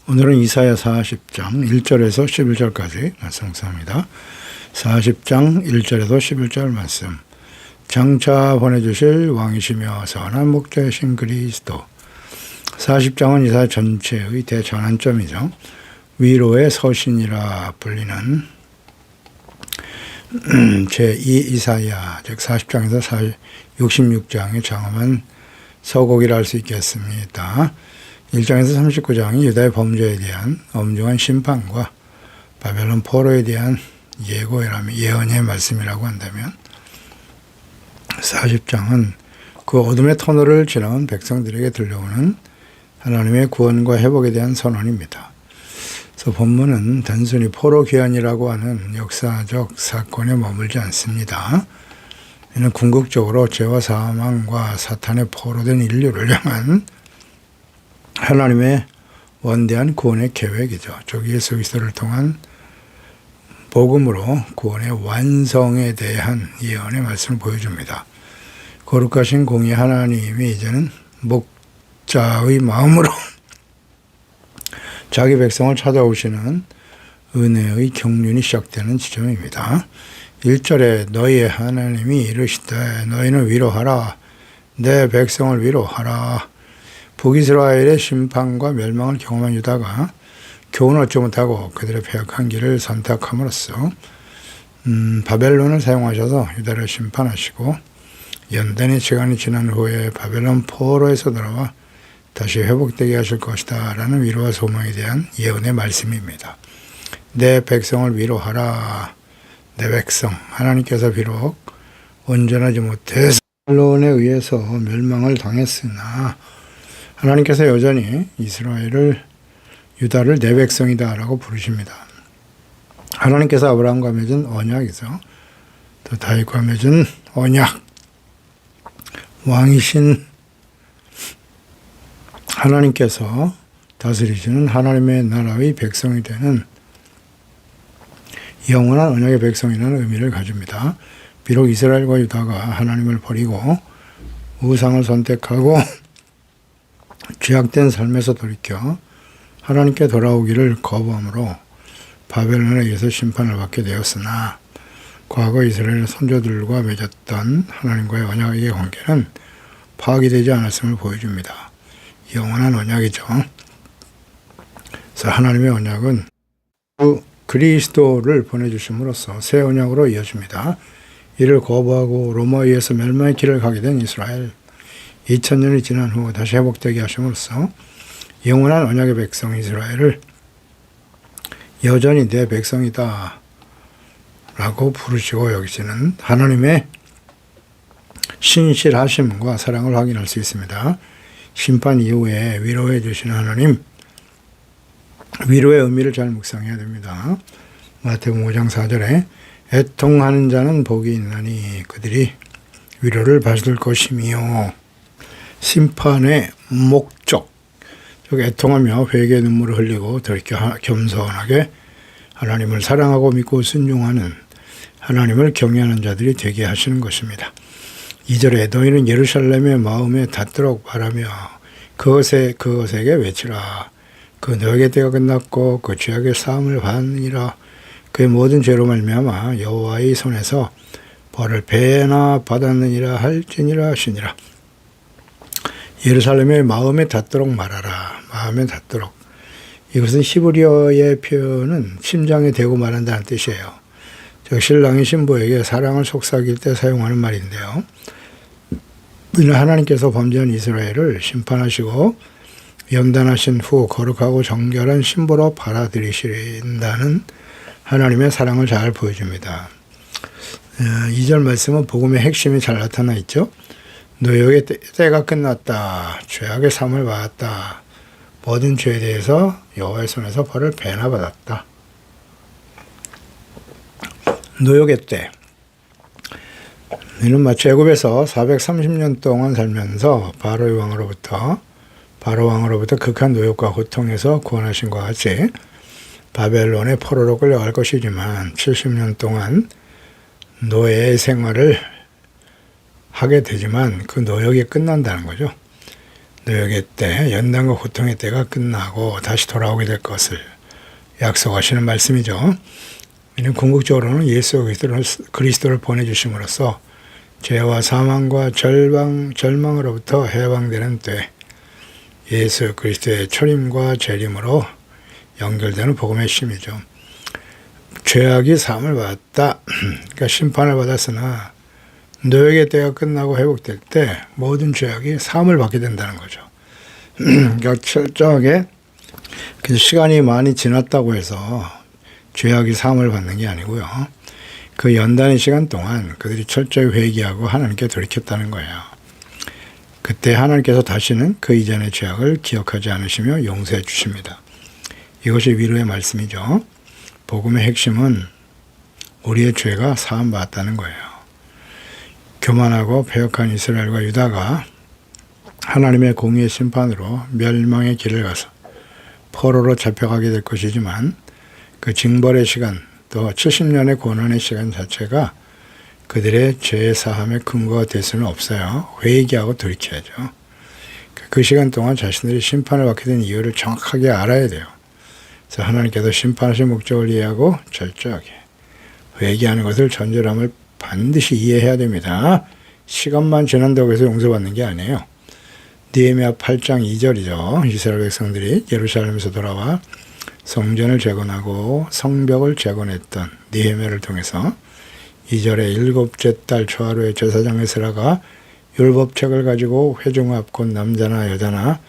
오늘은 이사야 40장 1절에서 11절까지 말씀 묵상합니다. 40장 1절에서 11절 말씀. 장차 보내주실 왕이시며 선한 목자이신 그리스도. 40장은 이사야 전체의 대전환점이죠. 위로의 서신이라 불리는 제2 이사야, 즉 40장에서 66장의 장엄한 서곡이라 할 수 있겠습니다. 1장에서 39장이 유다의 범죄에 대한 엄중한 심판과 바벨론 포로에 대한 예언의 말씀이라고 한다면, 40장은 그 어둠의 터널을 지나온 백성들에게 들려오는 하나님의 구원과 회복에 대한 선언입니다. 그래서 본문은 단순히 포로 귀환이라고 하는 역사적 사건에 머물지 않습니다. 이는 궁극적으로 죄와 사망과 사탄의 포로된 인류를 향한 하나님의 원대한 구원의 계획이죠. 즉 예수 그리스도를 통한 복음으로 구원의 완성에 대한 예언의 말씀을 보여줍니다. 거룩하신 공의 하나님이 이제는 목자의 마음으로 자기 백성을 찾아오시는 은혜의 경륜이 시작되는 지점입니다. 1절에 너희의 하나님이 이르시되 너희는 위로하라. 내 백성을 위로하라. 북이스라엘의 심판과 멸망을 경험한 유다가 교훈을 얻지 못하고 그들의 패역한 길을 선택함으로써 바벨론을 사용하셔서 유다를 심판하시고 연단의 시간이 지난 후에 바벨론 포로에서 돌아와 다시 회복되게 하실 것이다 라는 위로와 소망에 대한 예언의 말씀입니다. 내 백성을 위로하라. 내 백성, 하나님께서 비록 온전하지 못해서 바벨론에 의해서 멸망을 당했으나 하나님께서 여전히 유다를 내 백성이다 라고 부르십니다. 하나님께서 아브라함과 맺은 언약이죠. 또 다윗과 맺은 언약, 왕이신 하나님께서 다스리시는 하나님의 나라의 백성이 되는 영원한 언약의 백성이라는 의미를 가집니다. 비록 이스라엘과 유다가 하나님을 버리고 우상을 선택하고 죄악된 삶에서 돌이켜 하나님께 돌아오기를 거부함으로 바벨론에 의해서 심판을 받게 되었으나 과거 이스라엘 선조들과 맺었던 하나님과의 언약의 관계는 파괴되지 않았음을 보여줍니다. 영원한 언약이죠. 그래서 하나님의 언약은 그리스도를 보내주심으로써 새 언약으로 이어집니다. 이를 거부하고 로마에 의해서 멸망의 길을 가게 된 이스라엘, 2000년이 지난 후 다시 회복되게 하심으로써 영원한 언약의 백성 이스라엘을 여전히 내 백성이다 라고 부르시고 여기시는 하나님의 신실하심과 사랑을 확인할 수 있습니다. 심판 이후에 위로해 주시는 하나님, 위로의 의미를 잘 묵상해야 됩니다. 마태복음 5장 4절에 애통하는 자는 복이 있나니 그들이 위로를 받을 것이며, 심판의 목적, 즉 애통하며 회개의 눈물을 흘리고 돌이켜 겸손하게 하나님을 사랑하고 믿고 순종하는 하나님을 경외하는 자들이 되게 하시는 것입니다. 2절에 너희는 예루살렘의 마음에 닿도록 바라며 그것에게 외치라. 그 너에게 때가 끝났고 그 죄악의 사함을 받으니라. 그의 모든 죄로 말미암아 여호와의 손에서 벌을 배나 받았느니라 할지니라 하시니라. 예루살렘의 마음에 닿도록 말하라. 마음에 닿도록. 이것은 히브리어의 표현은 심장에 대고 말한다는 뜻이에요. 즉 신랑이 신부에게 사랑을 속삭일 때 사용하는 말인데요. 이는 하나님께서 범죄한 이스라엘을 심판하시고 연단하신 후 거룩하고 정결한 신부로 받아들이신다는 하나님의 사랑을 잘 보여줍니다. 2절 말씀은 복음의 핵심이 잘 나타나 있죠. 노역의 때가 끝났다. 죄악의 사함을 받았다. 모든 죄에 대해서 여호와의 손에서 벌을 배나 받았다. 노역의 때. 이는 마치 애굽에서 430년 동안 살면서 바로 왕으로부터 극한 노역과 고통에서 구원하신 것 같이 바벨론의 포로로 끌려갈 것이지만 70년 동안 노예 생활을 하게 되지만 그 노역이 끝난다는 거죠. 노역의 때, 연단과 고통의 때가 끝나고 다시 돌아오게 될 것을 약속하시는 말씀이죠. 이는 궁극적으로는 예수 그리스도를 보내주심으로써 죄와 사망과 절망으로부터 해방되는 때, 예수 그리스도의 초림과 재림으로 연결되는 복음의 힘이죠. 죄악이 사함을 받았다. 그러니까 심판을 받았으나 노역의 때가 끝나고 회복될 때 모든 죄악이 사함을 받게 된다는 거죠. 그러니까 철저하게 시간이 많이 지났다고 해서 죄악이 사함을 받는 게 아니고요. 그 연단의 시간 동안 그들이 철저히 회개하고 하나님께 돌이켰다는 거예요. 그때 하나님께서 다시는 그 이전의 죄악을 기억하지 않으시며 용서해 주십니다. 이것이 위로의 말씀이죠. 복음의 핵심은 우리의 죄가 사함받았다는 거예요. 교만하고 패역한 이스라엘과 유다가 하나님의 공의의 심판으로 멸망의 길을 가서 포로로 잡혀가게 될 것이지만 그 징벌의 시간, 또 70년의 고난의 시간 자체가 그들의 죄 사함의 근거가 될 수는 없어요. 회개하고 돌이켜야죠. 그 시간 동안 자신들이 심판을 받게 된 이유를 정확하게 알아야 돼요. 그래서 하나님께서 심판하신 목적을 이해하고 철저하게 회개하는 것을 전절함을 반드시 이해해야 됩니다. 시간만 지난다고 해서 용서받는 게 아니에요. 느헤미야 8장 2절이죠. 이스라엘 백성들이 예루살렘에서 돌아와 성전을 재건하고 성벽을 재건했던 느헤미야를 통해서 2절에 7째 달 초하루에 제사장 에스라가 율법책을 가지고 회중 앞 곧 남자나 여자나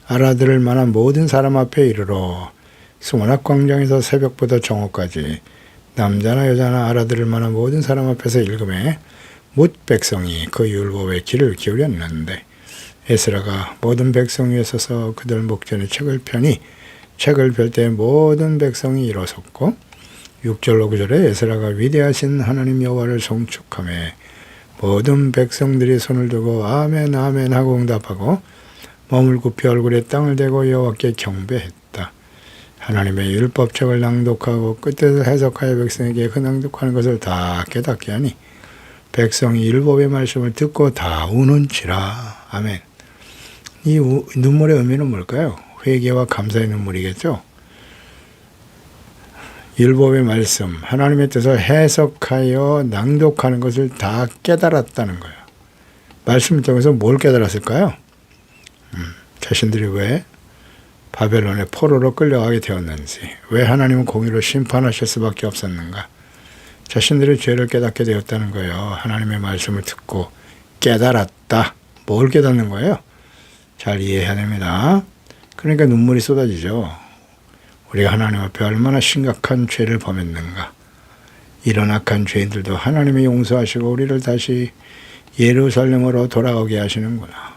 알아들을 만한 모든 사람 앞에 이르러 수문학 광장에서 새벽부터 정오까지 남자나 여자나 알아들을 만한 모든 사람 앞에서 읽음에 뭇 백성이 그 율법의 귀를 기울였는데 에스라가 모든 백성 위에 서서 그들 목전에 책을 펴니 책을 펼 때 모든 백성이 일어섰고 6절로 9절에 에스라가 위대하신 하나님 여호와를 송축하며 모든 백성들이 손을 들고 아멘 아멘 하고 응답하고 몸을 굽혀 얼굴에 땅을 대고 여호와께 경배했다. 하나님의 율법책을 낭독하고 끝에서 해석하여 백성에게 그 낭독하는 것을 다 깨닫게 하니 백성이 율법의 말씀을 듣고 다 우는지라. 아멘. 이 눈물의 의미는 뭘까요? 회개와 감사의 눈물이겠죠. 율법의 말씀, 하나님의 뜻을 해석하여 낭독하는 것을 다 깨달았다는 거예요. 말씀을 통해서 뭘 깨달았을까요? 자신들이 왜 바벨론의 포로로 끌려가게 되었는지, 왜 하나님은 공의로 심판하실 수밖에 없었는가. 자신들의 죄를 깨닫게 되었다는 거예요. 하나님의 말씀을 듣고 깨달았다. 뭘 깨닫는 거예요? 잘 이해해야 됩니다. 그러니까 눈물이 쏟아지죠. 우리가 하나님 앞에 얼마나 심각한 죄를 범했는가. 이런 악한 죄인들도 하나님이 용서하시고 우리를 다시 예루살렘으로 돌아오게 하시는구나.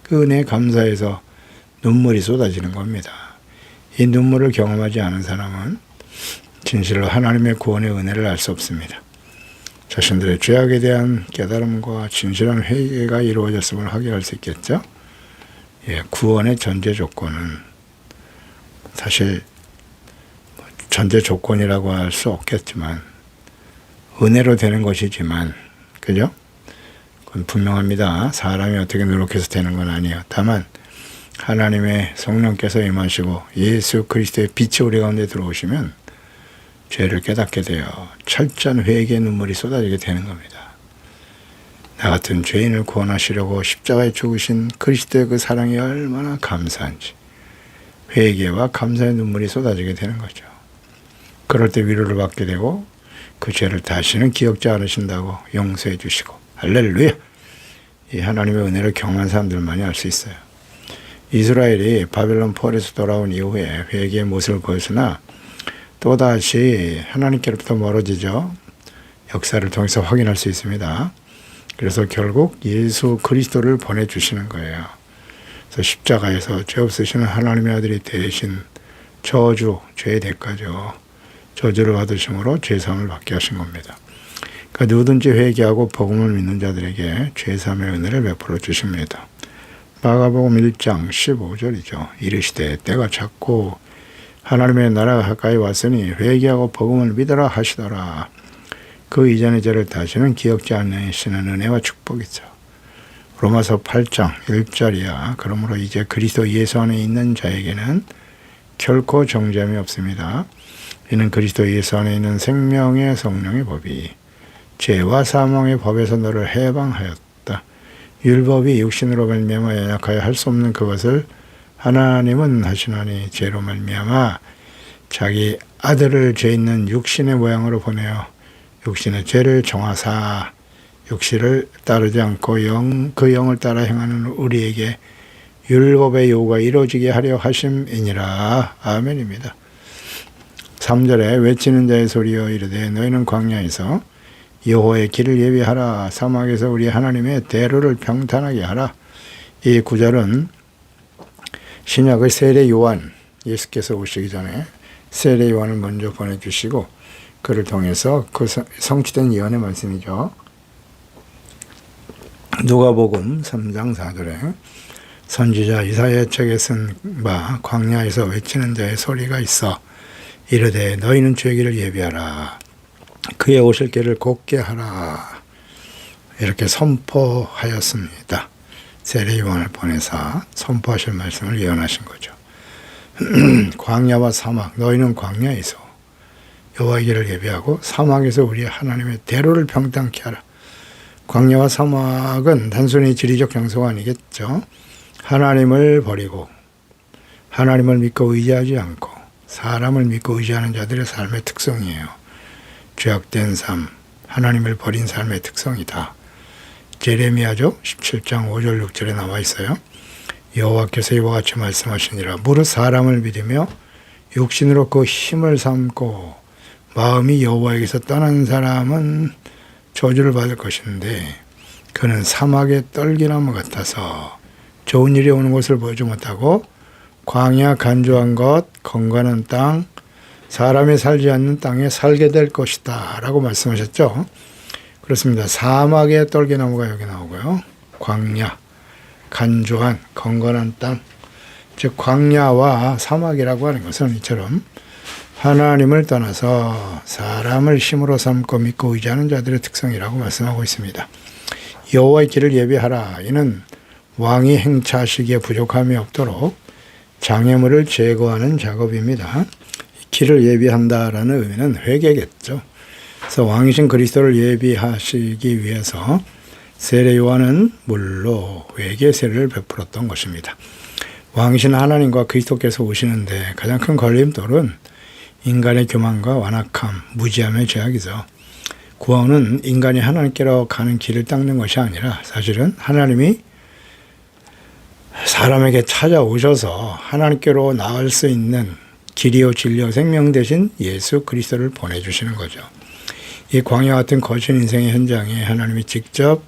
그 은혜에 감사해서 눈물이 쏟아지는 겁니다. 이 눈물을 경험하지 않은 사람은 진실로 하나님의 구원의 은혜를 알 수 없습니다. 자신들의 죄악에 대한 깨달음과 진실한 회개가 이루어졌음을 확인할 수 있겠죠. 구원의 전제 조건은 사실 전제 조건이라고 할 수 없겠지만 은혜로 되는 것이지만, 그죠? 그건 분명합니다. 사람이 어떻게 노력해서 되는 건 아니에요. 다만 하나님의 성령께서 임하시고 예수 그리스도의 빛이 우리 가운데 들어오시면 죄를 깨닫게 되어 철저한 회개의 눈물이 쏟아지게 되는 겁니다. 나 같은 죄인을 구원하시려고 십자가에 죽으신 그리스도의 그 사랑이 얼마나 감사한지 회개와 감사의 눈물이 쏟아지게 되는 거죠. 그럴 때 위로를 받게 되고 그 죄를 다시는 기억지 않으신다고 용서해 주시고, 할렐루야! 이 하나님의 은혜를 경험한 사람들만이 알 수 있어요. 이스라엘이 바벨론 포로에서 돌아온 이후에 회개의 모습을 보였으나 또다시 하나님께로부터 멀어지죠. 역사를 통해서 확인할 수 있습니다. 그래서 결국 예수 그리스도를 보내주시는 거예요. 그래서 십자가에서 죄 없으시는 하나님의 아들이 대신 저주, 죄의 대가죠. 저주를 받으심으로 죄사함을 받게 하신 겁니다. 그러니까 누구든지 회개하고 복음을 믿는 자들에게 죄사함의 은혜를 베풀어 주십니다. 마가복음 1장 15절이죠. 이르시되 때가 찼고 하나님의 나라가 가까이 왔으니 회개하고 복음을 믿어라 하시더라. 그 이전의 죄를 다시는 기억지 않으시는 은혜와 축복이죠. 로마서 8장 1절이야. 그러므로 이제 그리스도 예수 안에 있는 자에게는 결코 정죄함이 없습니다. 이는 그리스도 예수 안에 있는 생명의 성령의 법이 죄와 사망의 법에서 너를 해방하였다. 율법이 육신으로 말미암아 연약하여 할 수 없는 그것을 하나님은 하시나니 죄로 말미암아 자기 아들을 죄 있는 육신의 모양으로 보내어 육신의 죄를 정하사 육신을 따르지 않고 그 영을 따라 행하는 우리에게 율법의 요구가 이루어지게 하려 하심이니라. 아멘입니다. 3절에 외치는 자의 소리여 이르되 너희는 광야에서 여호와의 길을 예비하라. 사막에서 우리 하나님의 대로를 평탄하게 하라. 이 구절은 신약의 세례 요한, 예수께서 오시기 전에 세례 요한을 먼저 보내주시고 그를 통해서 그 성취된 예언의 말씀이죠. 누가복음 3장 4절에 선지자 이사야 책에 쓴 바 광야에서 외치는 자의 소리가 있어 이르되 너희는 죄길을 예비하라. 그의 오실 길을 곧게 하라. 이렇게 선포하였습니다. 세례 요한을 보내사 선포하실 말씀을 예언하신 거죠. 광야와 사막, 너희는 광야에서 여호와의 길을 예비하고 사막에서 우리 하나님의 대로를 평탄케 하라. 광야와 사막은 단순히 지리적 장소가 아니겠죠. 하나님을 버리고 하나님을 믿고 의지하지 않고 사람을 믿고 의지하는 자들의 삶의 특성이에요. 죄악된 삶, 하나님을 버린 삶의 특성이다. 제레미야죠. 17장 5절 6절에 나와 있어요. 여호와께서 이와 같이 말씀하시니라. 무릇 사람을 믿으며 육신으로 그 힘을 삼고 마음이 여호와에게서 떠난 사람은 저주를 받을 것인데 그는 사막의 떨기나무 같아서 좋은 일이 오는 것을 보지 못하고 광야 간조한 것, 건강한 땅, 사람이 살지 않는 땅에 살게 될 것이다 라고 말씀하셨죠. 그렇습니다. 사막의 떨기나무가 여기 나오고요. 광야, 간조한, 건강한 땅, 즉 광야와 사막이라고 하는 것은 이처럼 하나님을 떠나서 사람을 힘으로 삼고 믿고 의지하는 자들의 특성이라고 말씀하고 있습니다. 여호와의 길을 예비하라. 이는 왕이 행차하시기에 부족함이 없도록 장애물을 제거하는 작업입니다. 길을 예비한다라는 의미는 회개겠죠. 그래서 왕이신 그리스도를 예비하시기 위해서 세례 요한은 물로 회개 세례를 베풀었던 것입니다. 왕이신 하나님과 그리스도께서 오시는데 가장 큰 걸림돌은 인간의 교만과 완악함, 무지함의 죄악이죠. 구원은 인간이 하나님께로 가는 길을 닦는 것이 아니라 사실은 하나님이 사람에게 찾아오셔서 하나님께로 나을 수 있는 길이요 진리요 생명 되신 예수 그리스도를 보내주시는 거죠. 이 광야 같은 거친 인생의 현장에 하나님이 직접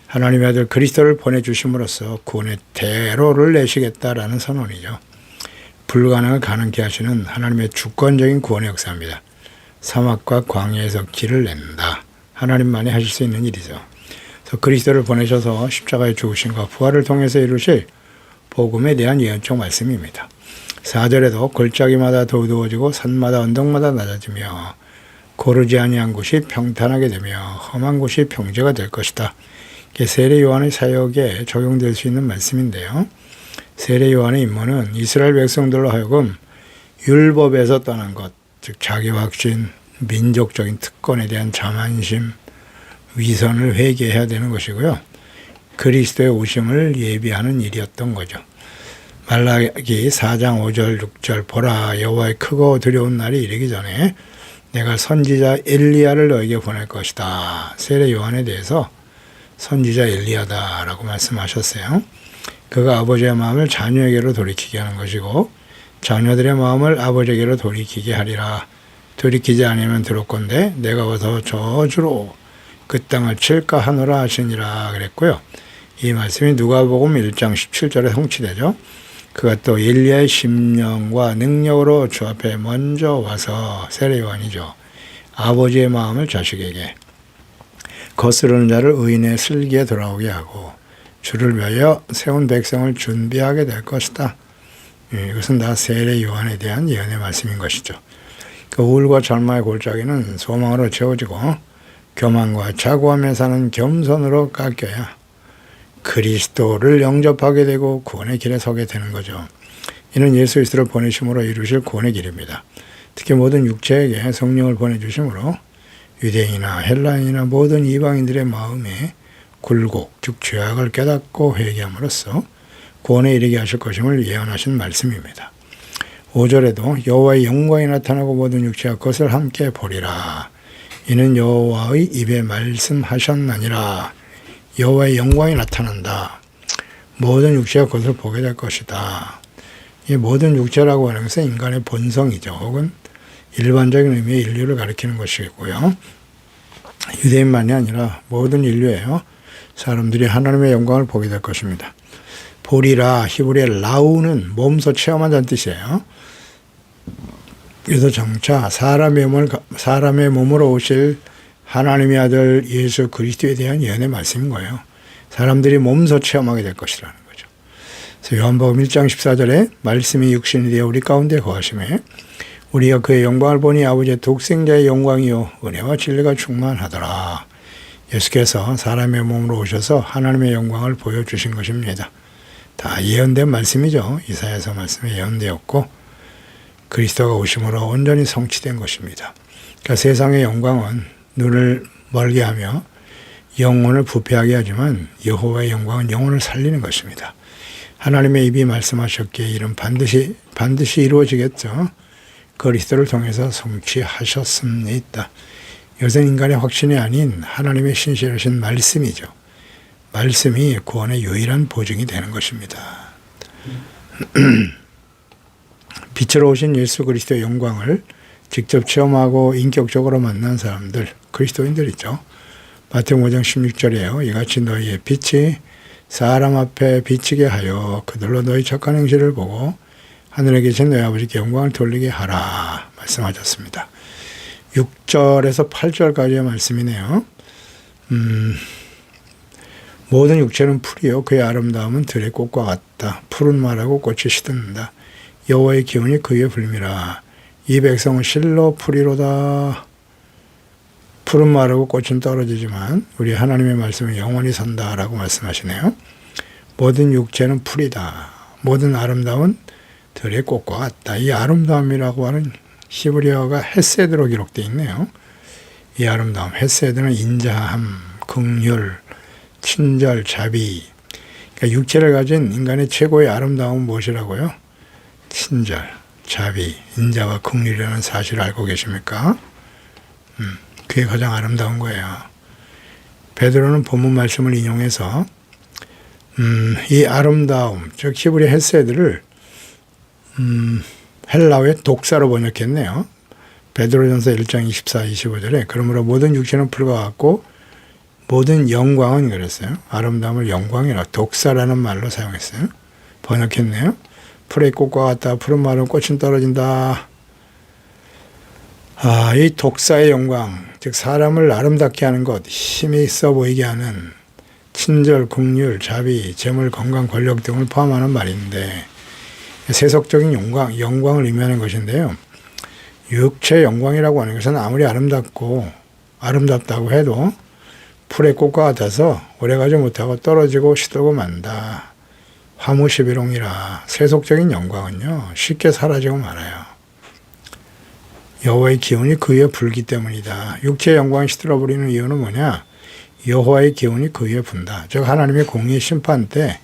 하나님의 아들 그리스도를 보내주심으로써 구원의 대로를 내시겠다라는 선언이죠. 불가능을 가능케 하시는 하나님의 주권적인 구원의 역사입니다. 사막과 광야에서 길을 낸다. 하나님만이 하실 수 있는 일이죠. 그래서 그리스도를 보내셔서 십자가의 죽으심과 부활을 통해서 이루실 복음에 대한 예언적 말씀입니다. 4절에도 골짜기마다 더 어두워지고 산마다 언덕마다 낮아지며 고르지 아니한 곳이 평탄하게 되며 험한 곳이 평지가 될 것이다. 이게 세례 요한의 사역에 적용될 수 있는 말씀인데요. 세례 요한의 임무는 이스라엘 백성들로 하여금 율법에서 떠난 것, 즉 자기 확신, 민족적인 특권에 대한 자만심, 위선을 회개해야 되는 것이고요. 그리스도의 오심을 예비하는 일이었던 거죠. 말라기 4장 5절 6절 보라 여호와의 크고 두려운 날이 이르기 전에 내가 선지자 엘리야를 너에게 보낼 것이다. 세례 요한에 대해서 선지자 엘리야다라고 말씀하셨어요. 그가 아버지의 마음을 자녀에게로 돌이키게 하는 것이고 자녀들의 마음을 아버지에게로 돌이키게 하리라. 돌이키지 않으면 들었건대 내가 와서 저주로 그 땅을 칠까 하노라 하시니라 그랬고요. 이 말씀이 누가복음 1장 17절에 성취되죠. 그가 또 엘리야의 심령과 능력으로 주 앞에 먼저 와서 세례 요한이죠. 아버지의 마음을 자식에게 거스르는 자를 의인의 슬기에 돌아오게 하고 주를 위하여 세운 백성을 준비하게 될 것이다. 이것은 다 세례 요한에 대한 예언의 말씀인 것이죠. 그 우울과 절망의 골짜기는 소망으로 채워지고 교만과 자고하며 사는 겸손으로 깎여야 그리스도를 영접하게 되고 구원의 길에 서게 되는 거죠. 이는 예수 그리스도를 보내심으로 이루실 구원의 길입니다. 특히 모든 육체에게 성령을 보내주심으로 유대인이나 헬라인이나 모든 이방인들의 마음에 굴곡, 즉 죄악을 깨닫고 회개함으로써 구원에 이르게 하실 것임을 예언하신 말씀입니다. 5절에도 여호와의 영광이 나타나고 모든 육체가 그것을 함께 보리라. 이는 여호와의 입에 말씀하셨나니라. 여호와의 영광이 나타난다. 모든 육체가 그것을 보게 될 것이다. 이 모든 육체라고 하는 것은 인간의 본성이죠. 혹은 일반적인 의미의 인류를 가리키는 것이고요. 유대인만이 아니라 모든 인류예요. 사람들이 하나님의 영광을 보게 될 것입니다. 보리라, 히브리의 라우는 몸소 체험한다는 뜻이에요. 그래서 정차 사람의 몸으로 오실 하나님의 아들 예수 그리스도에 대한 예언의 말씀인 거예요. 사람들이 몸소 체험하게 될 것이라는 거죠. 그래서 요한복음 1장 14절에 말씀이 육신이 되어 우리 가운데 거하심에 우리가 그의 영광을 보니 아버지의 독생자의 영광이요 은혜와 진리가 충만하더라. 예수께서 사람의 몸으로 오셔서 하나님의 영광을 보여주신 것입니다. 다 예언된 말씀이죠. 이사야서 말씀에 예언되었고 그리스도가 오심으로 온전히 성취된 것입니다. 그러니까 세상의 영광은 눈을 멀게 하며 영혼을 부패하게 하지만 여호와의 영광은 영혼을 살리는 것입니다. 하나님의 입이 말씀하셨기에 이는 반드시 이루어지겠죠. 그리스도를 통해서 성취하셨습니다. 이것은 인간의 확신이 아닌 하나님의 신실하신 말씀이죠. 말씀이 구원의 유일한 보증이 되는 것입니다. 빛으로 오신 예수 그리스도의 영광을 직접 체험하고 인격적으로 만난 사람들, 그리스도인들이죠. 마태복음 5장 16절이에요. 이같이 너희의 빛이 사람 앞에 비치게 하여 그들로 너희 착한 행실을 보고 하늘에 계신 너희 아버지께 영광을 돌리게 하라 말씀하셨습니다. 6절에서 8절까지의 말씀이네요. 모든 육체는 풀이요 그의 아름다움은 들의 꽃과 같다. 푸른 말하고 꽃이 시든다. 여호와의 기운이 그 위에 불미라. 이 백성은 실로 풀이로다. 푸른 말하고 꽃은 떨어지지만 우리 하나님의 말씀은 영원히 선다라고 말씀하시네요. 모든 육체는 풀이다. 모든 아름다움은 들의 꽃과 같다. 이 아름다움이라고 하는 히브리어가 헤세드로 기록되어 있네요. 이 아름다움, 헤세드는 인자함, 긍휼, 친절, 자비. 그러니까 육체를 가진 인간의 최고의 아름다움은 무엇이라고요? 친절, 자비, 인자와 긍휼이라는 사실을 알고 계십니까? 그게 가장 아름다운 거예요. 베드로는 본문 말씀을 인용해서 이 아름다움, 즉 히브리 헤세드를 헬라어의 독사로 번역했네요. 베드로전서 1장 24, 25절에 그러므로 모든 육체는 풀과 같고 모든 영광은 그랬어요. 아름다움을 영광이라 독사라는 말로 사용했어요. 번역했네요. 풀의 꽃과 같다. 푸른 마른 꽃은 떨어진다. 이 독사의 영광, 즉 사람을 아름답게 하는 것, 힘이 있어 보이게 하는 친절, 긍휼, 자비, 재물, 건강, 권력 등을 포함하는 말인데 세속적인 영광을 의미하는 것인데요. 육체의 영광이라고 하는 것은 아무리 아름답다고 해도 풀의 꽃과 같아서 오래가지 못하고 떨어지고 시들고 만다. 화무시비롱이라 세속적인 영광은요 쉽게 사라지고 말아요. 여호와의 기운이 그 위에 불기 때문이다. 육체의 영광이 시들어버리는 이유는 뭐냐? 여호와의 기운이 그 위에 분다. 즉 하나님의 공의 심판 때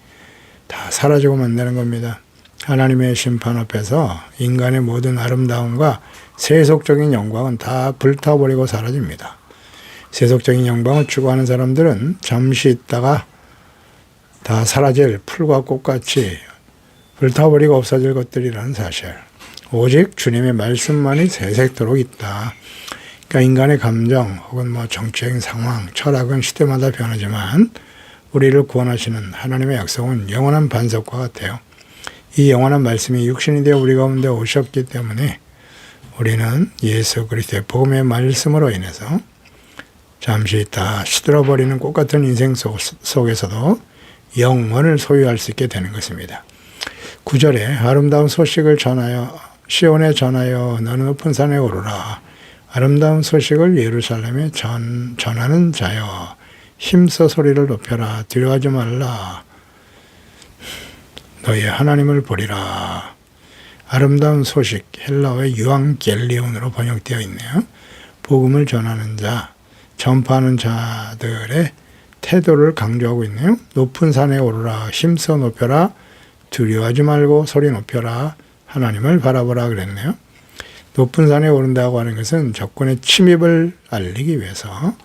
다 사라지고 만다는 겁니다. 하나님의 심판 앞에서 인간의 모든 아름다움과 세속적인 영광은 다 불타버리고 사라집니다. 세속적인 영광을 추구하는 사람들은 잠시 있다가 다 사라질 풀과 꽃같이 불타버리고 없어질 것들이라는 사실. 오직 주님의 말씀만이 세색토록 있다. 그러니까 인간의 감정 혹은 정치적인 상황, 철학은 시대마다 변하지만 우리를 구원하시는 하나님의 약속은 영원한 반석과 같아요. 이 영원한 말씀이 육신이 되어 우리 가운데 오셨기 때문에 우리는 예수 그리스도의 복음의 말씀으로 인해서 잠시 있다 시들어버리는 꽃같은 인생 속에서도 영원을 소유할 수 있게 되는 것입니다. 9절에 아름다운 소식을 전하여 시온에 전하여 너는 높은 산에 오르라. 아름다운 소식을 예루살렘에 전하는 자여 힘써 소리를 높여라. 두려워하지 말라. 너희 하나님을 보리라. 아름다운 소식, 헬라어의 유앙겔리온으로 번역되어 있네요. 복음을 전하는 자, 전파하는 자들의 태도를 강조하고 있네요. 높은 산에 오르라. 힘써 높여라. 두려워하지 말고 소리 높여라. 하나님을 바라보라 그랬네요. 높은 산에 오른다고 하는 것은 적군의 침입을 알리기 위해서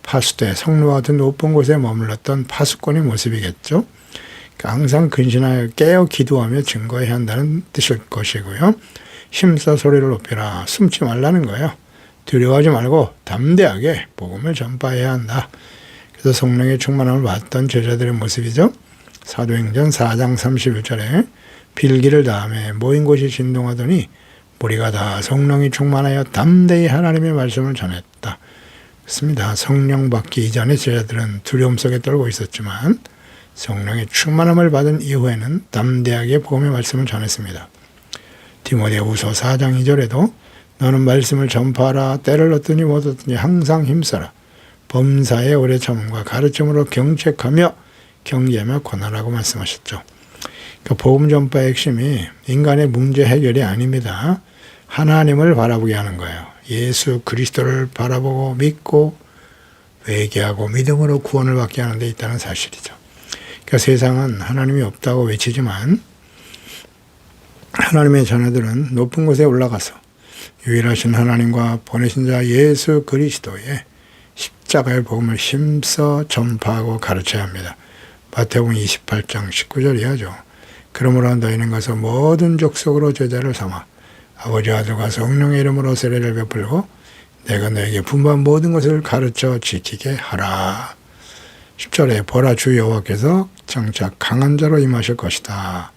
파수대, 성로와 같은 높은 곳에 머물렀던 파수꾼의 모습이겠죠. 항상 근신하여 깨어 기도하며 증거해야 한다는 뜻일 것이고요. 힘써 소리를 높여라. 숨지 말라는 거예요. 두려워하지 말고 담대하게 복음을 전파해야 한다. 그래서 성령의 충만함을 받던 제자들의 모습이죠. 사도행전 4장 31절에 빌기를 다음에 모인 곳이 진동하더니 무리가 다 성령이 충만하여 담대히 하나님의 말씀을 전했다. 그렇습니다. 성령 받기 이전에 제자들은 두려움 속에 떨고 있었지만 성령의 충만함을 받은 이후에는 담대하게 복음의 말씀을 전했습니다. 디모데후서 4장 2절에도 너는 말씀을 전파하라. 때를 얻든지 못 얻든지 항상 힘써라. 범사의 오래 참음과 가르침으로 경책하며 경계하며 권하라고 말씀하셨죠. 그러니까 복음 전파의 핵심이 인간의 문제 해결이 아닙니다. 하나님을 바라보게 하는 거예요. 예수 그리스도를 바라보고 믿고 회개하고 믿음으로 구원을 받게 하는 데 있다는 사실이죠. 그러니까 세상은 하나님이 없다고 외치지만 하나님의 자녀들은 높은 곳에 올라가서 유일하신 하나님과 보내신 자 예수 그리스도의 십자가의 복음을 힘써 전파하고 가르쳐야 합니다. 마태복음 28장 19절 이하죠. 그러므로 너희는 가서 모든 족속으로 제자를 삼아 아버지와 아들과 성령의 이름으로 세례를 베풀고 내가 너에게 분부한 모든 것을 가르쳐 지키게 하라. 10절에 보라 주 여호와께서 장차 강한 자로 임하실 것이다.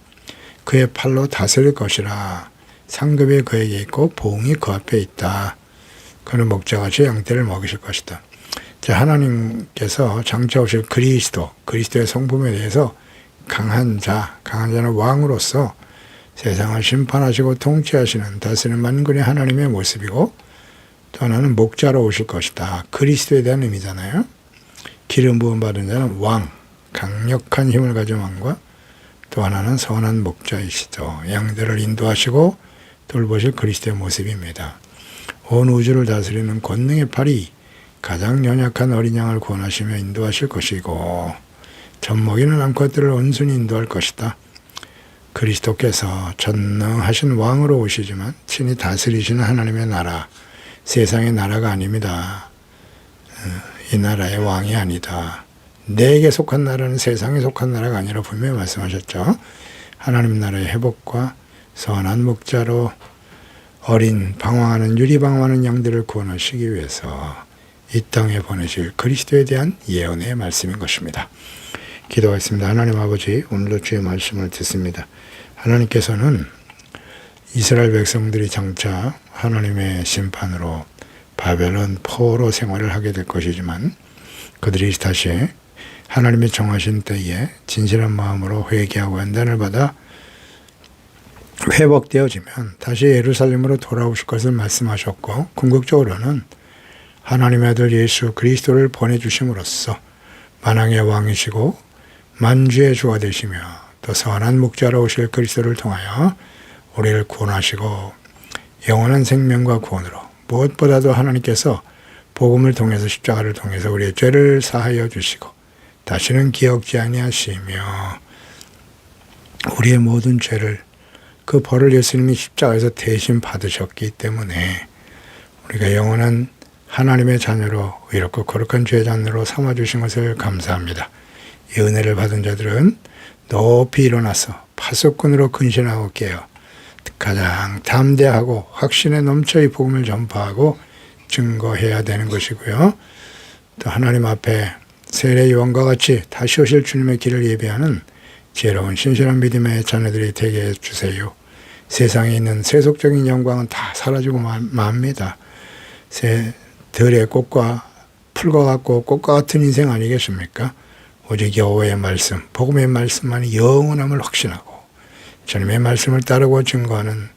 그의 팔로 다스릴 것이라. 상급이 그에게 있고 보응이 그 앞에 있다. 그는 목자같이 양떼를 먹이실 것이다. 하나님께서 장차 오실 그리스도의 성품에 대해서 강한 자는 왕으로서 세상을 심판하시고 통치하시는 다스리는 만군의 하나님의 모습이고 또 하나는 목자로 오실 것이다. 그리스도에 대한 의미잖아요. 기름 부음 받은 자는 왕, 강력한 힘을 가진 왕과 또 하나는 선한 목자이시죠. 양들을 인도하시고 돌보실 그리스도의 모습입니다. 온 우주를 다스리는 권능의 팔이 가장 연약한 어린 양을 구원하시며 인도하실 것이고 젖먹이는 암컷들을 온순히 인도할 것이다. 그리스도께서 전능하신 왕으로 오시지만 친히 다스리시는 하나님의 나라, 세상의 나라가 아닙니다. 이 나라의 왕이 아니다. 내게 속한 나라는 세상에 속한 나라가 아니라 분명히 말씀하셨죠. 하나님 나라의 회복과 선한 목자로 어린 방황하는 유리방황하는 양들을 구원하시기 위해서 이 땅에 보내실 그리스도에 대한 예언의 말씀인 것입니다. 기도하겠습니다. 하나님 아버지, 오늘도 주의 말씀을 듣습니다. 하나님께서는 이스라엘 백성들이 장차 하나님의 심판으로 바벨론 포로 생활을 하게 될 것이지만 그들이 다시 하나님의 정하신 때에 진실한 마음으로 회개하고 연단을 받아 회복되어지면 다시 예루살렘으로 돌아오실 것을 말씀하셨고 궁극적으로는 하나님의 아들 예수 그리스도를 보내주심으로써 만왕의 왕이시고 만주의 주가 되시며 또 선한 목자로 오실 그리스도를 통하여 우리를 구원하시고 영원한 생명과 구원으로 무엇보다도 하나님께서 복음을 통해서 십자가를 통해서 우리의 죄를 사하여 주시고 다시는 기억지 아니하시며 우리의 모든 죄를 그 벌을 예수님이 십자가에서 대신 받으셨기 때문에 우리가 영원한 하나님의 자녀로 의롭고 거룩한 죄의 자녀로 삼아주신 것을 감사합니다. 이 은혜를 받은 자들은 높이 일어나서 파수꾼으로 근신하고 깨어 가장 담대하고 확신에 넘쳐 이 복음을 전파하고 증거해야 되는 것이고요. 또 하나님 앞에 세례 요한과 같이 다시 오실 주님의 길을 예비하는 지혜로운 신실한 믿음의 자녀들이 되게 해주세요. 세상에 있는 세속적인 영광은 다 사라지고 맙니다. 들의 꽃과 풀과 같고 꽃과 같은 인생 아니겠습니까? 오직 여호와의 말씀, 복음의 말씀만이 영원함을 확신하고 주님의 말씀을 따르고 증거하는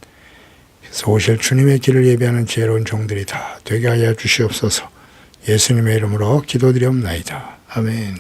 그래서 오실 주님의 길을 예비하는 지혜로운 종들이 다 되게 하여 주시옵소서. 예수님의 이름으로 기도드리옵나이다. 아멘.